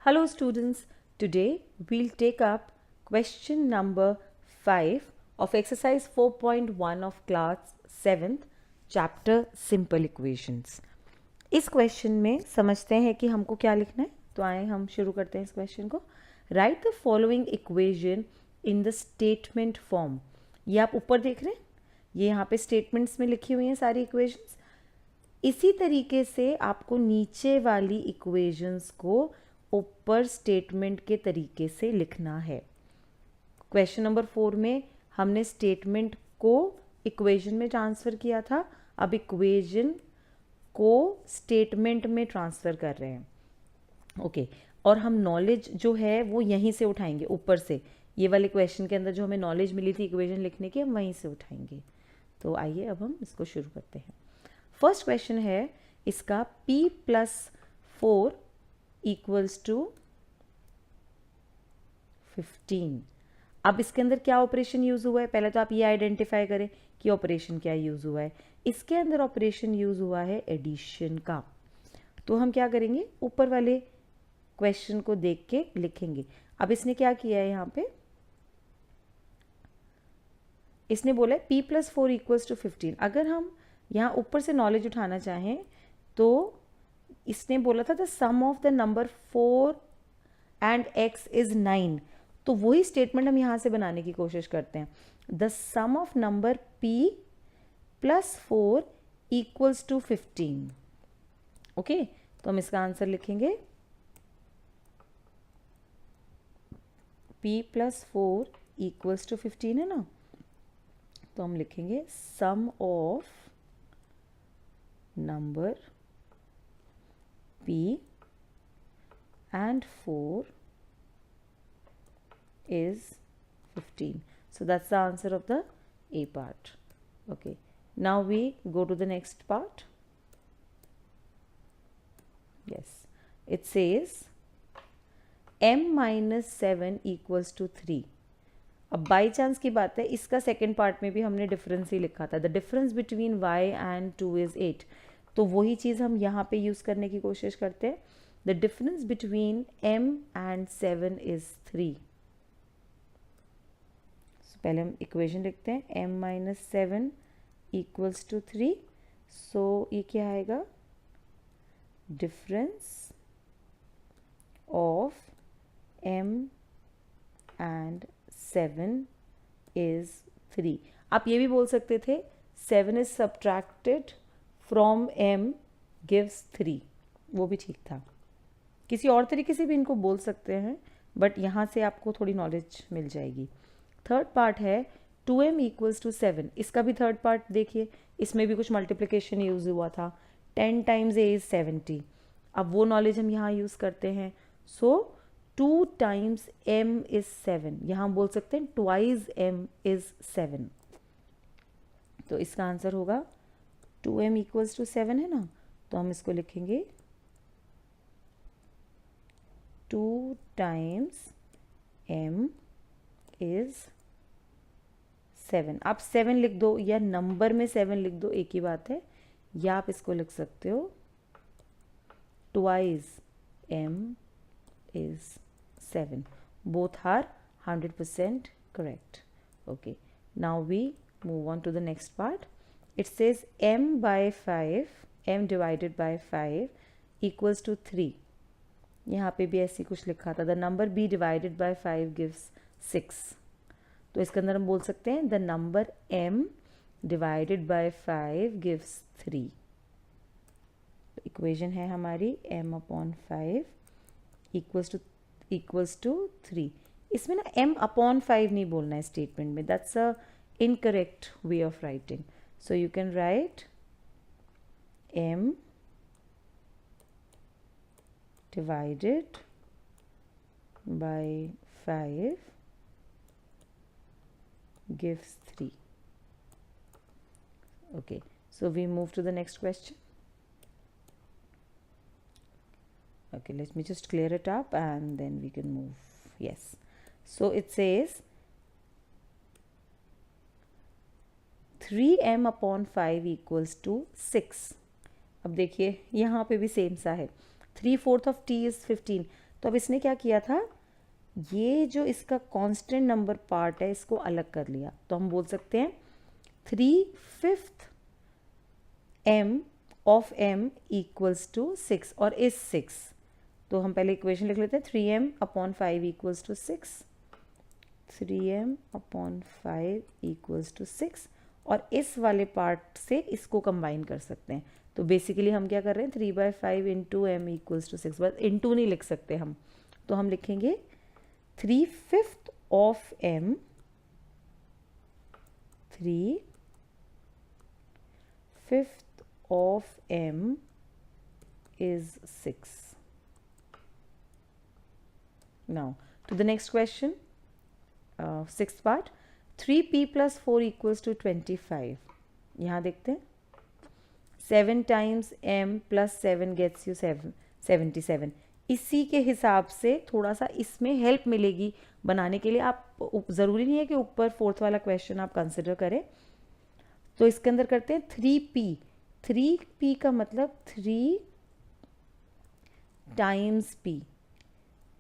Hello students, today we'll take up question number 5 of exercise 4.1 of class 7th chapter simple equations. इस question में समझते हैं कि हमको क्या लिखना है, तो आए हम शुरू करते हैं इस क्वेश्चन को. Right the following equation in the statement form. ये आप ऊपर देख रहे हैं, ये यहाँ पे स्टेटमेंट्स में लिखी हुई हैं सारी इक्वेशंस. इसी तरीके से आपको नीचे वाली इक्वेशंस को ऊपर स्टेटमेंट के तरीके से लिखना है. क्वेश्चन नंबर 4 में हमने स्टेटमेंट को इक्वेशन में ट्रांसफ़र किया था, अब इक्वेशन को स्टेटमेंट में ट्रांसफ़र कर रहे हैं. ओके और हम नॉलेज जो है वो यहीं से उठाएंगे ऊपर से. ये वाले क्वेश्चन के अंदर जो हमें नॉलेज मिली थी इक्वेशन लिखने की, हम वहीं से उठाएंगे. तो आइए अब हम इसको शुरू करते हैं. फर्स्ट क्वेश्चन है इसका p+4 इक्वल्स टू 15. अब इसके अंदर क्या ऑपरेशन यूज़ हुआ है, पहले तो आप ये आइडेंटिफाई करें कि ऑपरेशन क्या यूज़ हुआ है. इसके अंदर ऑपरेशन यूज़ हुआ है एडिशन का. तो हम क्या करेंगे, ऊपर वाले क्वेश्चन को देख के लिखेंगे. अब इसने क्या किया है, यहाँ पे इसने बोला है p+4 इक्वल्स टू 15. अगर हम यहाँ ऊपर से नॉलेज उठाना चाहें तो इसने बोला था the sum of the number 4 and x is 9. तो वही स्टेटमेंट हम यहाँ से बनाने की कोशिश करते हैं. The sum of number p+4 equals to 15. Okay, तो हम इसका आंसर लिखेंगे p+4 इक्वल्स टू 15 है ना, तो हम लिखेंगे सम of number p and 4 is 15. So that's the answer of the A part. Okay, now we go to the next part. Yes, it says m-7 equals to 3. अब by chance की बात है, इसका सेकेंड पार्ट में भी हमने difference ही लिखा था. The difference between y and 2 is 8. तो वही चीज़ हम यहाँ पे यूज़ करने की कोशिश करते हैं. The difference between m and 7 is 3. पहले हम इक्वेशन लिखते हैं m-7 इक्वल्स टू 3. सो ये क्या आएगा, difference of m and 7 is 3. आप ये भी बोल सकते थे 7 is subtracted from m gives 3. वो भी ठीक था. किसी और तरीके से भी इनको बोल सकते हैं, बट यहाँ से आपको थोड़ी नॉलेज मिल जाएगी. थर्ड पार्ट है 2m इक्वल्स टू 7. इसका भी थर्ड पार्ट देखिए, इसमें भी कुछ मल्टीप्लिकेशन यूज़ हुआ था. 10 टाइम्स a इज़ 70. अब वो नॉलेज हम यहाँ यूज़ करते हैं. सो 2 टाइम्स m इज़ 7. यहाँ हम बोल सकते हैं ट्वाइस m इज़ 7. तो इसका आंसर होगा 2m इक्वल्स टू 7 है ना, तो हम इसको लिखेंगे 2 टाइम्स m इज़ 7. आप 7 लिख दो या नंबर में 7 लिख दो, एक ही बात है. या आप इसको लिख सकते हो twice m is 7. Both are 100% correct. Okay, now we move on to the next part. It says m divided by 5 equals to 3. यहाँ पे भी ऐसी कुछ लिखा था. The number b divided by 5 gives 6. तो इसके अंदर हम बोल सकते हैं the number m divided by 5 gives 3. Equation है हमारी m/5 इक्वल्स टू 3. इसमें ना m/5 नहीं बोलना है स्टेटमेंट में. That's a incorrect way of writing. So you can write m divided by 5 gives 3. Okay, so we move to the next question. Okay, let me just clear it up and then we can move. Yes, so it says 3m/5 equals to 6. अब देखिए यहाँ पे भी same सा है. 3/4 of t is 15. तो अब इसने क्या किया था, ये जो इसका कांस्टेंट नंबर पार्ट है इसको अलग कर लिया। तो हम बोल सकते हैं 3/5 m of m equals to 6 और इज 6। तो हम पहले इक्वेशन लिख लेते हैं 3m/5 equals to 6, 3m/5 equals to 6, और इस वाले पार्ट से इसको कंबाइन कर सकते हैं। तो बेसिकली हम क्या कर रहे हैं, 3/5 इंटू m इक्वल्स टू 6, बस इंटू नहीं लिख सकते हम, तो हम लिखेंगे 3/5 of m, 3/5 of m is 6. Now to the next question, sixth part, 3p plus 4 equals to 25. यहाँ देखते हैं 7 times m plus 7 gets you 77. इसी के हिसाब से थोड़ा सा इसमें हेल्प मिलेगी बनाने के लिए। आप ज़रूरी नहीं है कि ऊपर फोर्थ वाला क्वेश्चन आप कंसिडर करें। तो इसके अंदर करते हैं 3p, 3p का मतलब 3 times p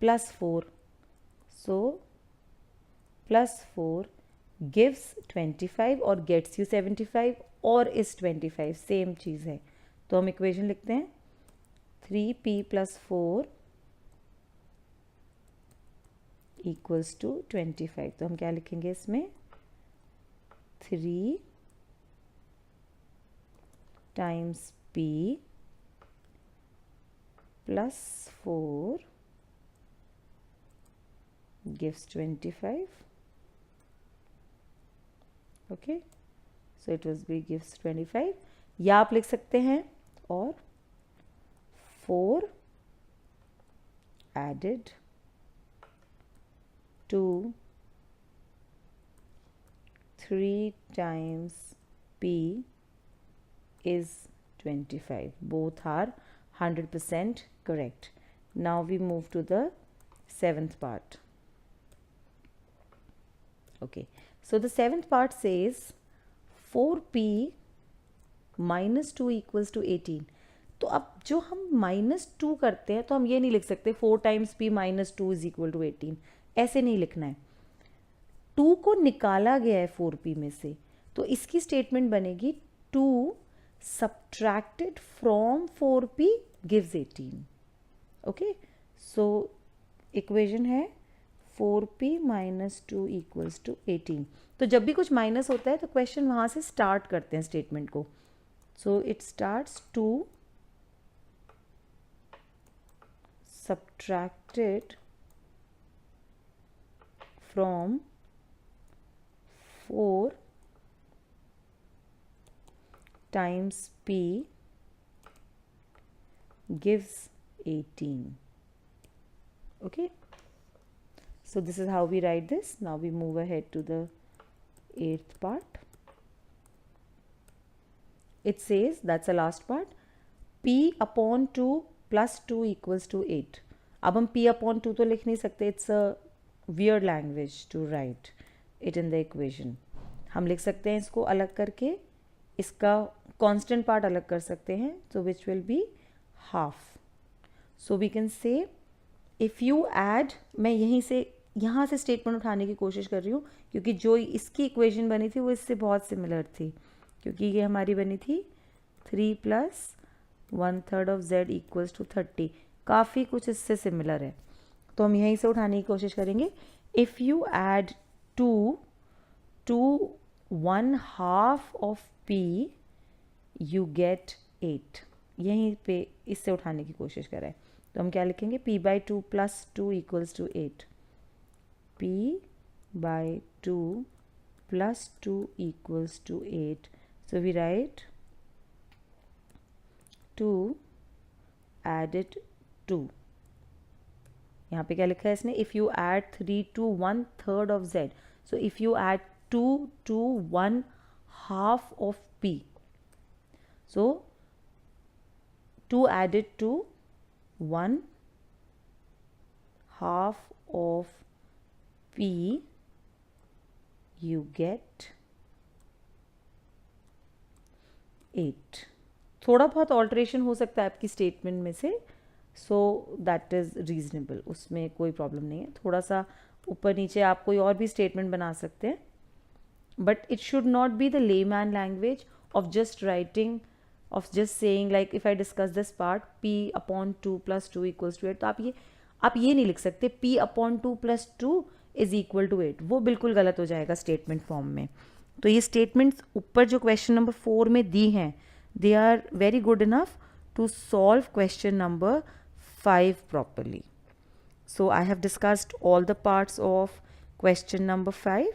plus 4, so plus 4 gives 25 और gets you 75 और is 25, सेम चीज़ है। तो हम इक्वेशन लिखते हैं 3p plus 4 equals to 25। तो हम क्या लिखेंगे इसमें, 3 times p plus 4 gives 25. Okay, so it was b gives 25, या आप लिख सकते हैं और 4 added to 3 times p is 25. Both are 100% correct. Now we move to the seventh part. Okay, so the seventh part says 4p minus 2 equals to 18. तो अब जो हम -2 करते हैं तो हम ये नहीं लिख सकते 4 times p minus 2 is equal to 18, ऐसे नहीं लिखना है। 2 को निकाला गया है 4p में से, तो इसकी स्टेटमेंट बनेगी 2 subtracted from 4p gives 18. Okay, so equation है 4p minus 2 equals to 18. तो जब भी कुछ माइनस होता है तो क्वेश्चन वहाँ से स्टार्ट करते हैं स्टेटमेंट को। So it starts 2 subtracted from 4 times p gives 18. Okay, so this is how we write this. Now we move ahead to the eighth part. It says, that's the last part, p upon 2 plus 2 equals to 8. अब हम p upon 2 तो लिख नहीं सकते, it's a weird language to write it in the equation. हम लिख सकते हैं इसको अलग करके, इसका constant part अलग कर सकते हैं, so which will be half. So we can say if you add, मैं यहाँ से स्टेटमेंट उठाने की कोशिश कर रही हूँ क्योंकि जो इसकी इक्वेशन बनी थी वो इससे बहुत सिमिलर थी, क्योंकि ये हमारी बनी थी 3 plus 1/3 of z equals to 30, काफ़ी कुछ इससे सिमिलर है। तो हम यहीं से उठाने की कोशिश करेंगे। If you add 2 to 1/2 of p you get 8, यहीं पे इससे उठाने की कोशिश करें। तो हम क्या लिखेंगे, p/2 plus 2 equals to 8, p/2 plus 2 equals to 8. So we write 2 added 2, यहाँ पे क्या लिखा है इसने, if you add 3 to 1/3 of z, so if you add 2 to 1/2 of p, so 2 added to 1/2 of p you get 8. थोड़ा बहुत alteration हो सकता है आपकी स्टेटमेंट में से, सो दैट इज़ रीजनेबल, उसमें कोई प्रॉब्लम नहीं है. थोड़ा सा ऊपर नीचे आप कोई और भी स्टेटमेंट बना सकते हैं, but it should not be the layman language of just writing, of just saying like if I discuss this part p upon 2 plus 2 equals to 8. तो आप ये नहीं लिख सकते p upon 2 plus 2 is equal to 8. वो बिल्कुल गलत हो जाएगा स्टेटमेंट फॉर्म में. तो ये स्टेटमेंट्स ऊपर जो क्वेश्चन नंबर 4 में दी हैं, they are very good enough to solve question number 5 properly. So I have discussed all the parts of question number 5,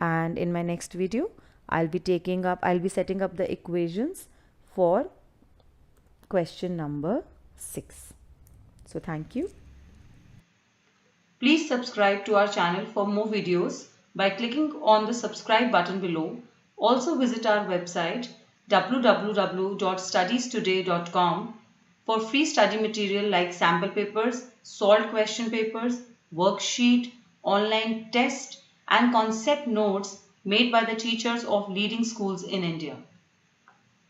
and in my next video I'll be setting up the equations for question number 6. So thank you. Please subscribe to our channel for more videos by clicking on the subscribe button below. Also visit our website www.StudiesToday.com for free study material like sample papers, solved question papers, worksheet, online test and concept notes made by the teachers of leading schools in India.